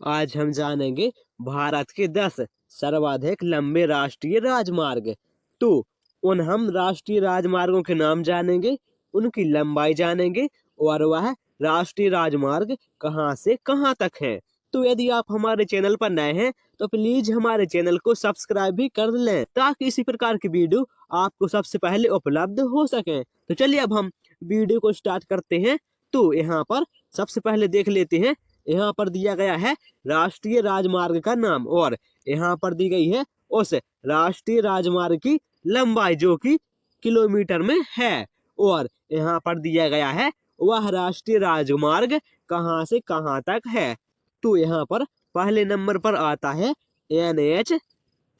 आज हम जानेंगे भारत के 10 सर्वाधिक लंबे राष्ट्रीय राजमार्ग। तो उन हम राष्ट्रीय राजमार्गों के नाम जानेंगे, उनकी लंबाई जानेंगे और वह राष्ट्रीय राजमार्ग कहां से कहां तक है। तो यदि आप हमारे चैनल पर नए हैं तो प्लीज हमारे चैनल को सब्सक्राइब भी कर लें ताकि इसी प्रकार की वीडियो आपको सबसे पहले उपलब्ध हो सके। तो चलिए अब हम वीडियो को स्टार्ट करते हैं। तो यहाँ पर सबसे पहले देख लेते हैं, यहाँ पर दिया गया है राष्ट्रीय राजमार्ग का नाम और यहाँ पर दी गई है उस राष्ट्रीय राजमार्ग की लंबाई जो कि किलोमीटर में है और यहाँ पर दिया गया है वह राष्ट्रीय राजमार्ग कहाँ से कहाँ तक है। तो यहाँ पर पहले नंबर पर आता है NH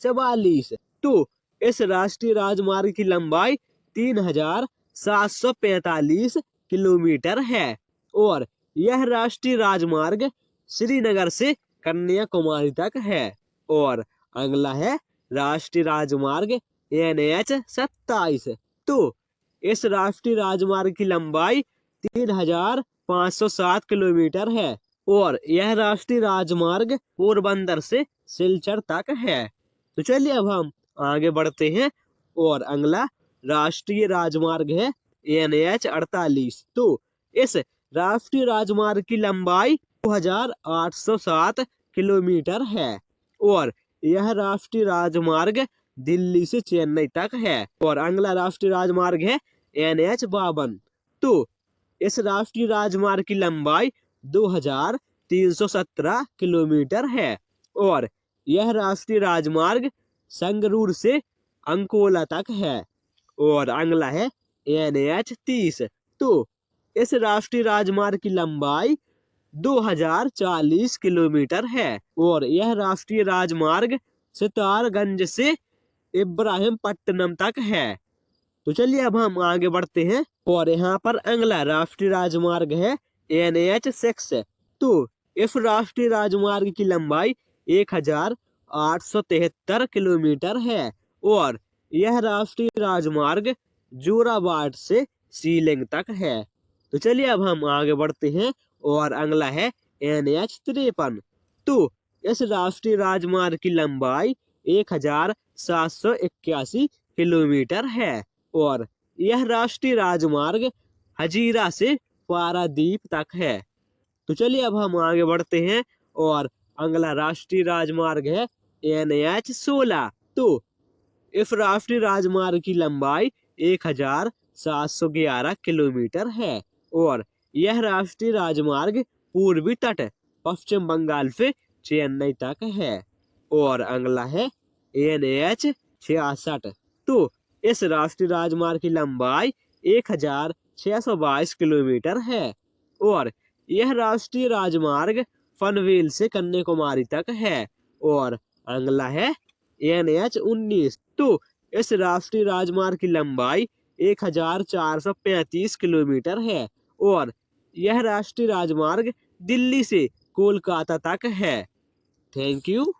44। तो इस राष्ट्रीय राजमार्ग की लंबाई 3745 किलोमीटर है और यह राष्ट्रीय राजमार्ग श्रीनगर से कन्याकुमारी तक है। और अगला है राष्ट्रीय राजमार्ग NH 27। तो इस राष्ट्रीय राजमार्ग की लंबाई 3507 किलोमीटर है और यह राष्ट्रीय राजमार्ग पोरबंदर से सिलचर तक है। तो चलिए अब हम आगे बढ़ते हैं और अगला राष्ट्रीय राजमार्ग है NH 48। तो इस राष्ट्रीय राजमार्ग की लंबाई 2807 किलोमीटर है और यह राष्ट्रीय राजमार्ग दिल्ली से चेन्नई तक है। और अगला राष्ट्रीय राजमार्ग है NH 52। तो इस राष्ट्रीय राजमार्ग की लंबाई 2317 किलोमीटर है और यह राष्ट्रीय राजमार्ग संगरूर से अंकोला तक है। और अगला है NH 30। तो इस राष्ट्रीय राजमार्ग की लंबाई 2040 किलोमीटर है और यह राष्ट्रीय राजमार्ग सितारगंज से इब्राहिमपट्टनम तक है। तो चलिए अब हम आगे बढ़ते हैं और यहाँ पर अगला राष्ट्रीय राजमार्ग है NH 6। तो इस राष्ट्रीय राजमार्ग की लंबाई 1873 किलोमीटर है और यह राष्ट्रीय राजमार्ग जोराबाट से सीलिंग तक है। तो चलिए अब हम आगे बढ़ते हैं और अगला है NH 53। तो इस राष्ट्रीय राजमार्ग की लंबाई 1781 किलोमीटर है और यह राष्ट्रीय राजमार्ग हजीरा से पारादीप तक है। तो चलिए अब हम आगे बढ़ते हैं और अगला राष्ट्रीय राजमार्ग है NH 16। तो इस राष्ट्रीय राजमार्ग की लंबाई 1711 किलोमीटर है और यह राष्ट्रीय राजमार्ग पूर्वी तट पश्चिम बंगाल से चेन्नई तक है। और अगला है NH 66। तो इस राष्ट्रीय राजमार्ग की लंबाई 1622 किलोमीटर है और यह राष्ट्रीय राजमार्ग पनवेल से कन्याकुमारी तक है। और अगला है NH 19। तो इस राष्ट्रीय राजमार्ग की लंबाई 1435 किलोमीटर है और यह राष्ट्रीय राजमार्ग दिल्ली से कोलकाता तक है। Thank you.